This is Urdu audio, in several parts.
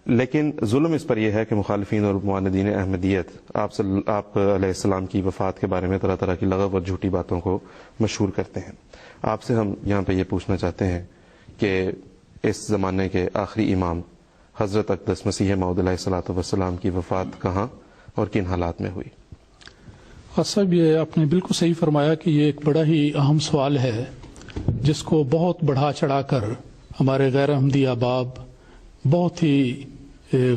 لیکن ظلم اس پر یہ ہے کہ مخالفین اور معاندین احمدیت آپ علیہ السلام کی وفات کے بارے میں طرح طرح کی لغو اور جھوٹی باتوں کو مشہور کرتے ہیں. آپ سے ہم یہاں پہ یہ پوچھنا چاہتے ہیں کہ اس زمانے کے آخری امام حضرت اقدس مسیح موعود علیہ الصلوۃ والسلام کی وفات کہاں اور کن حالات میں ہوئی؟ صاحب، یہ آپ نے بالکل صحیح فرمایا کہ یہ ایک بڑا ہی اہم سوال ہے جس کو بہت بڑھا چڑھا کر ہمارے غیر احمدی احباب بہت ہی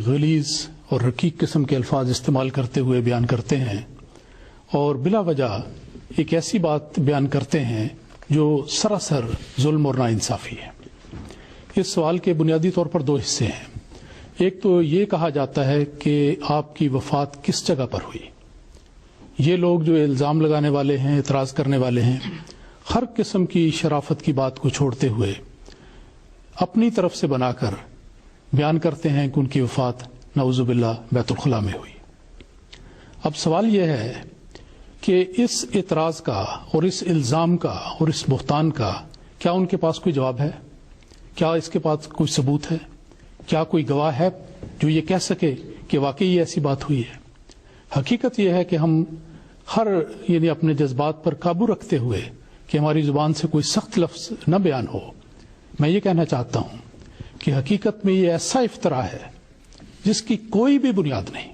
غلیظ اور رقیق قسم کے الفاظ استعمال کرتے ہوئے بیان کرتے ہیں، اور بلا وجہ ایک ایسی بات بیان کرتے ہیں جو سراسر ظلم اور ناانصافی ہے. اس سوال کے بنیادی طور پر دو حصے ہیں. ایک تو یہ کہا جاتا ہے کہ آپ کی وفات کس جگہ پر ہوئی. یہ لوگ جو الزام لگانے والے ہیں، اعتراض کرنے والے ہیں، ہر قسم کی شرافت کی بات کو چھوڑتے ہوئے اپنی طرف سے بنا کر بیان کرتے ہیں کہ ان کی وفات نعوذ باللہ بیت الخلاء میں ہوئی. اب سوال یہ ہے کہ اس اعتراض کا اور اس الزام کا اور اس بہتان کا کیا ان کے پاس کوئی جواب ہے؟ کیا اس کے پاس کوئی ثبوت ہے؟ کیا کوئی گواہ ہے جو یہ کہہ سکے کہ واقعی ایسی بات ہوئی ہے؟ حقیقت یہ ہے کہ ہم یعنی اپنے جذبات پر قابو رکھتے ہوئے کہ ہماری زبان سے کوئی سخت لفظ نہ بیان ہو. میں یہ کہنا چاہتا ہوں کہ حقیقت میں یہ ایسا افطرا ہے جس کی کوئی بھی بنیاد نہیں.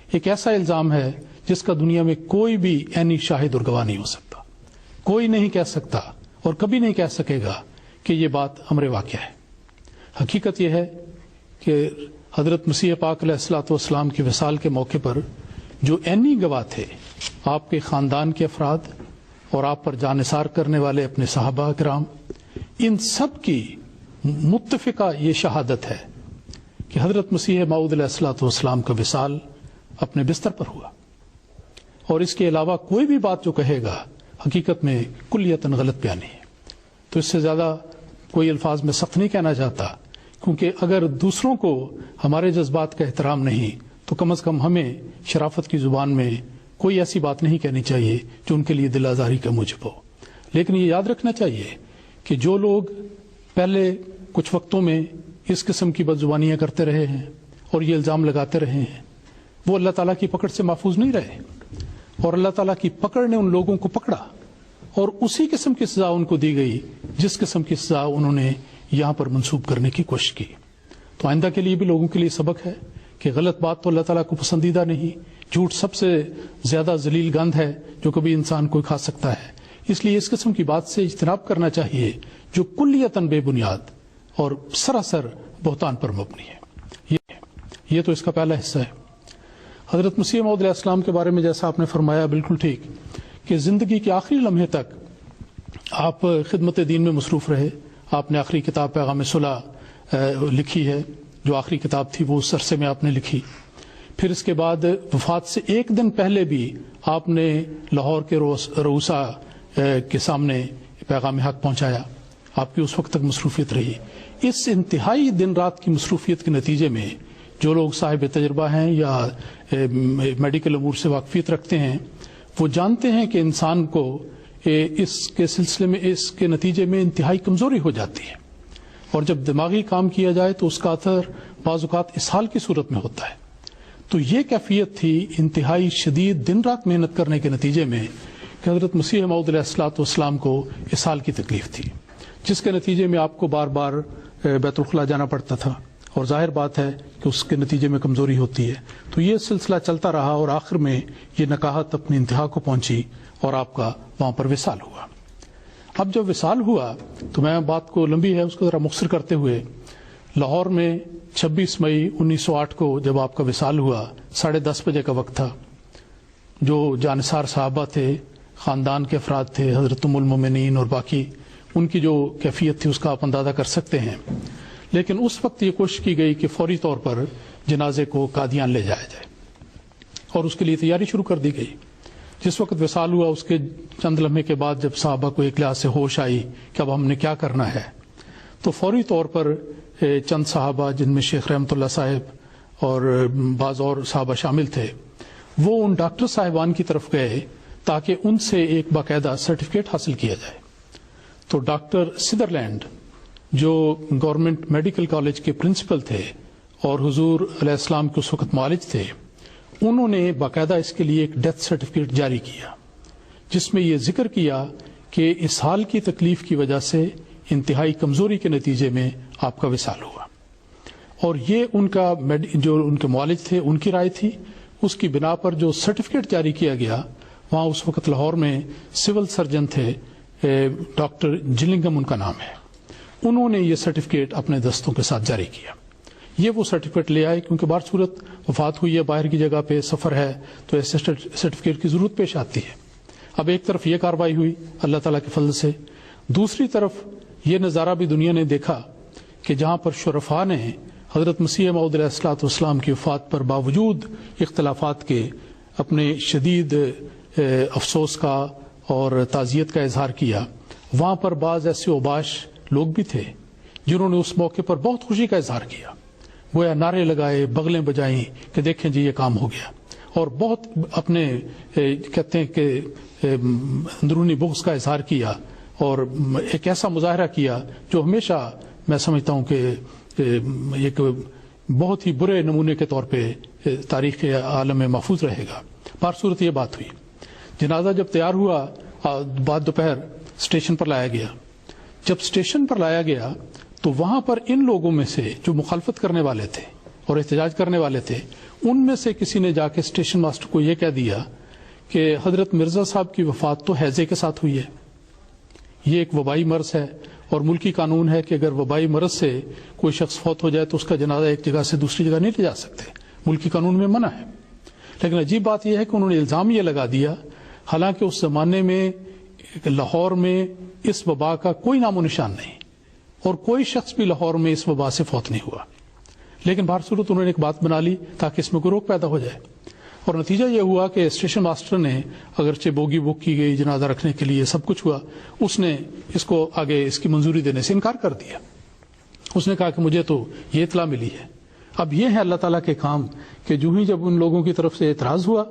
ایک ایسا الزام ہے جس کا دنیا میں کوئی بھی عینی شاہد اور گواہ نہیں ہو سکتا. کوئی نہیں کہہ سکتا اور کبھی نہیں کہہ سکے گا کہ یہ بات امر واقع ہے. حقیقت یہ ہے کہ حضرت مسیح پاک علیہ الصلوۃ والسلام کی وصال کے موقع پر جو عینی گواہ تھے، آپ کے خاندان کے افراد اور آپ پر جانثار کرنے والے اپنے صحابہ کرام، ان سب کی متفقہ یہ شہادت ہے کہ حضرت مسیح موعود علیہ الصلوۃ والسلام کا وصال اپنے بستر پر ہوا. اور اس کے علاوہ کوئی بھی بات جو کہے گا حقیقت میں کلیتاً غلط بیانی ہے. تو اس سے زیادہ کوئی الفاظ میں سخت نہیں کہنا چاہتا، کیونکہ اگر دوسروں کو ہمارے جذبات کا احترام نہیں تو کم از کم ہمیں شرافت کی زبان میں کوئی ایسی بات نہیں کہنی چاہیے جو ان کے لیے دل آزاری کا موجب ہو. لیکن یہ یاد رکھنا چاہیے کہ جو لوگ پہلے کچھ وقتوں میں اس قسم کی بدزبانیاں کرتے رہے ہیں اور یہ الزام لگاتے رہے ہیں، وہ اللہ تعالیٰ کی پکڑ سے محفوظ نہیں رہے، اور اللہ تعالیٰ کی پکڑ نے ان لوگوں کو پکڑا اور اسی قسم کی سزا ان کو دی گئی جس قسم کی سزا انہوں نے یہاں پر منسوب کرنے کی کوشش کی. تو آئندہ کے لیے بھی لوگوں کے لیے سبق ہے کہ غلط بات تو اللہ تعالیٰ کو پسندیدہ نہیں. جھوٹ سب سے زیادہ ذلیل گند ہے جو کبھی انسان کوئی کھا سکتا ہے. اس لیے اس قسم کی بات سے اجتناب کرنا چاہیے جو کلیتاً بے بنیاد اور سراسر بہتان پر مبنی ہے. یہ تو اس کا پہلا حصہ ہے. حضرت مسیح موعود علیہ السلام کے بارے میں جیسا آپ نے فرمایا بالکل ٹھیک کہ زندگی کے آخری لمحے تک آپ خدمت دین میں مصروف رہے. آپ نے آخری کتاب پیغام صلح لکھی ہے، جو آخری کتاب تھی وہ اس عرصے میں آپ نے لکھی. پھر اس کے بعد وفات سے ایک دن پہلے بھی آپ نے لاہور کے روسا کے سامنے پیغام حق پہنچایا. آپ کی اس وقت تک مصروفیت رہی. اس انتہائی دن رات کی مصروفیت کے نتیجے میں جو لوگ صاحب تجربہ ہیں یا میڈیکل امور سے واقفیت رکھتے ہیں وہ جانتے ہیں کہ انسان کو اس کے سلسلے میں اس کے نتیجے میں انتہائی کمزوری ہو جاتی ہے، اور جب دماغی کام کیا جائے تو اس کا اثر بعض اوقات اسہال کی صورت میں ہوتا ہے. تو یہ کیفیت تھی انتہائی شدید دن رات محنت کرنے کے نتیجے میں کہ حضرت مسیح موعود علیہ الصلوۃ والسلام کو اسہال کی تکلیف تھی، جس کے نتیجے میں آپ کو بار بار بیت الخلاء جانا پڑتا تھا، اور ظاہر بات ہے کہ اس کے نتیجے میں کمزوری ہوتی ہے. تو یہ سلسلہ چلتا رہا اور آخر میں یہ نکاحت اپنی انتہا کو پہنچی اور آپ کا وہاں پر وصال ہوا. اب جب وصال ہوا تو میں بات کو لمبی ہے اس کو ذرا مختصر کرتے ہوئے، لاہور میں 26 مئی 1908 کو جب آپ کا وصال ہوا 10:30 بجے کا وقت تھا. جو جانثار صحابہ تھے، خاندان کے افراد تھے، حضرت ام المومنین اور باقی، ان کی جو کیفیت تھی اس کا آپ اندازہ کر سکتے ہیں. لیکن اس وقت یہ کوشش کی گئی کہ فوری طور پر جنازے کو قادیان لے جایا جائے، اور اس کے لیے تیاری شروع کر دی گئی. جس وقت وصال ہوا اس کے چند لمحے کے بعد جب صحابہ کو ایک لحاظ سے ہوش آئی کہ اب ہم نے کیا کرنا ہے، تو فوری طور پر چند صحابہ جن میں شیخ رحمت اللہ صاحب اور بعض اور صحابہ شامل تھے، وہ ان ڈاکٹر صاحبان کی طرف گئے تاکہ ان سے ایک باقاعدہ سرٹیفکیٹ حاصل کیا جائے. تو ڈاکٹر سدرلینڈ جو گورنمنٹ میڈیکل کالج کے پرنسپل تھے اور حضور علیہ السلام کے اس وقت معالج تھے، انہوں نے باقاعدہ اس کے لیے ایک ڈیتھ سرٹیفکیٹ جاری کیا جس میں یہ ذکر کیا کہ اس حال کی تکلیف کی وجہ سے انتہائی کمزوری کے نتیجے میں آپ کا وصال ہوا، اور یہ ان کا جو ان کے معالج تھے ان کی رائے تھی۔ اس کی بنا پر جو سرٹیفکیٹ جاری کیا گیا، وہاں اس وقت لاہور میں سول سرجن تھے ڈاکٹر جلنگم ان کا نام ہے، انہوں نے یہ سرٹیفکیٹ اپنے دستوں کے ساتھ جاری کیا۔ یہ وہ سرٹیفکیٹ لے آئے کیونکہ بہر صورت وفات ہوئی ہے، باہر کی جگہ پہ سفر ہے، تو ایسے سرٹیفکیٹ کی ضرورت پیش آتی ہے۔ اب ایک طرف یہ کارروائی ہوئی اللہ تعالیٰ کے فضل سے، دوسری طرف یہ نظارہ بھی دنیا نے دیکھا کہ جہاں پر شرفاء نے حضرت مسیح موعود علیہ الصلوۃ والسلام کی وفات پر باوجود اختلافات کے اپنے شدید افسوس کا اور تعزیت کا اظہار کیا، وہاں پر بعض ایسے اوباش لوگ بھی تھے جنہوں نے اس موقع پر بہت خوشی کا اظہار کیا، گویا نعرے لگائے، بغلیں بجائیں کہ دیکھیں جی یہ کام ہو گیا، اور بہت اپنے کہتے ہیں کہ اندرونی بغض کا اظہار کیا، اور ایک ایسا مظاہرہ کیا جو ہمیشہ میں سمجھتا ہوں کہ ایک بہت ہی برے نمونے کے طور پہ تاریخ عالم میں محفوظ رہے گا۔ بہر صورت یہ بات ہوئی، جنازہ جب تیار ہوا بعد دوپہر اسٹیشن پر لایا گیا۔ جب اسٹیشن پر لایا گیا تو وہاں پر ان لوگوں میں سے جو مخالفت کرنے والے تھے اور احتجاج کرنے والے تھے، ان میں سے کسی نے جا کے اسٹیشن ماسٹر کو یہ کہہ دیا کہ حضرت مرزا صاحب کی وفات تو ہیضے کے ساتھ ہوئی ہے، یہ ایک وبائی مرض ہے، اور ملکی قانون ہے کہ اگر وبائی مرض سے کوئی شخص فوت ہو جائے تو اس کا جنازہ ایک جگہ سے دوسری جگہ نہیں لے جا سکتے، ملکی قانون میں منع ہے۔ لیکن عجیب بات یہ ہے کہ انہوں نے الزام یہ لگا دیا، حالانکہ اس زمانے میں لاہور میں اس وبا کا کوئی نام و نشان نہیں، اور کوئی شخص بھی لاہور میں اس وبا سے فوت نہیں ہوا، لیکن بہر صورت انہوں نے ایک بات بنا لی تاکہ اس میں کوئی روک پیدا ہو جائے، اور نتیجہ یہ ہوا کہ اسٹیشن ماسٹر نے اگرچہ بوگی بک کی گئی، جنازہ رکھنے کے لیے سب کچھ ہوا، اس نے اس کو آگے اس کی منظوری دینے سے انکار کر دیا۔ اس نے کہا کہ مجھے تو یہ اطلاع ملی ہے۔ اب یہ ہے اللہ تعالیٰ کے کام کہ جو ہی جب ان لوگوں کی طرف سے اعتراض ہوا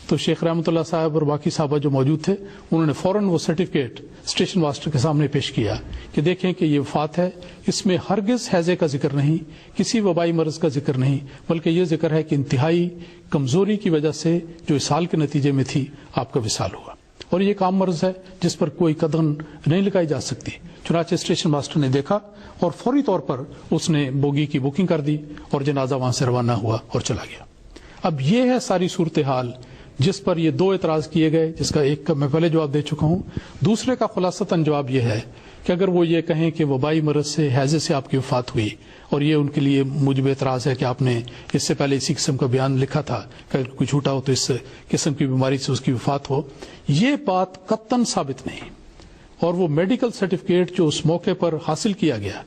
تو شیخ رحمۃ اللہ صاحب اور باقی صحابہ جو موجود تھے انہوں نے فوراً وہ سرٹیفکیٹ اسٹیشن ماسٹر کے سامنے پیش کیا کہ دیکھیں کہ یہ وفات ہے، اس میں ہرگز ہیضے کا ذکر نہیں، کسی وبائی مرض کا ذکر نہیں، بلکہ یہ ذکر ہے کہ انتہائی کمزوری کی وجہ سے جو اس حال کے نتیجے میں تھی آپ کا وصال ہوا، اور یہ ایک عام مرض ہے جس پر کوئی قدغن نہیں لگائی جا سکتی۔ چنانچہ اسٹیشن ماسٹر نے دیکھا اور فوری طور پر اس نے بوگی کی بکنگ کر دی اور جنازہ وہاں سے روانہ ہوا اور چلا گیا۔ اب یہ ہے ساری صورتحال جس پر یہ دو اعتراض کیے گئے، جس کا ایک کا میں پہلے جواب دے چکا ہوں، دوسرے کا خلاصتاً جواب یہ ہے کہ اگر وہ یہ کہیں کہ وبائی مرض سے ہیضے سے آپ کی وفات ہوئی اور یہ ان کے لیے موجب اعتراض ہے کہ آپ نے اس سے پہلے اسی قسم کا بیان لکھا تھا کہ اگر کوئی جھوٹا ہو تو اس قسم کی بیماری سے اس کی وفات ہو، یہ بات قطعاً ثابت نہیں، اور وہ میڈیکل سرٹیفکیٹ جو اس موقع پر حاصل کیا گیا،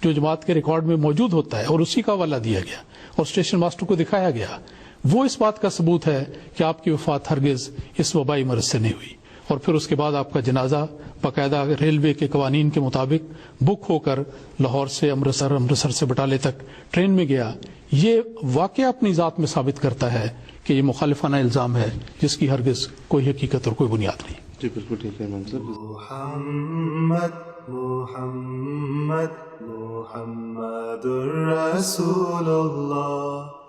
جو جماعت کے ریکارڈ میں موجود ہوتا ہے اور اسی کا حوالہ دیا گیا اور اسٹیشن ماسٹر کو دکھایا گیا، وہ اس بات کا ثبوت ہے کہ آپ کی وفات ہرگز اس وبائی مرض سے نہیں ہوئی، اور پھر اس کے بعد آپ کا جنازہ باقاعدہ ریلوے کے قوانین کے مطابق بک ہو کر لاہور سے امرتسر سے بٹالے تک ٹرین میں گیا۔ یہ واقعہ اپنی ذات میں ثابت کرتا ہے کہ یہ مخالفانہ الزام ہے جس کی ہرگز کوئی حقیقت اور کوئی بنیاد نہیں۔ جی بالکل ٹھیک ہے امام صاحب۔ محمد محمد محمد رسول اللہ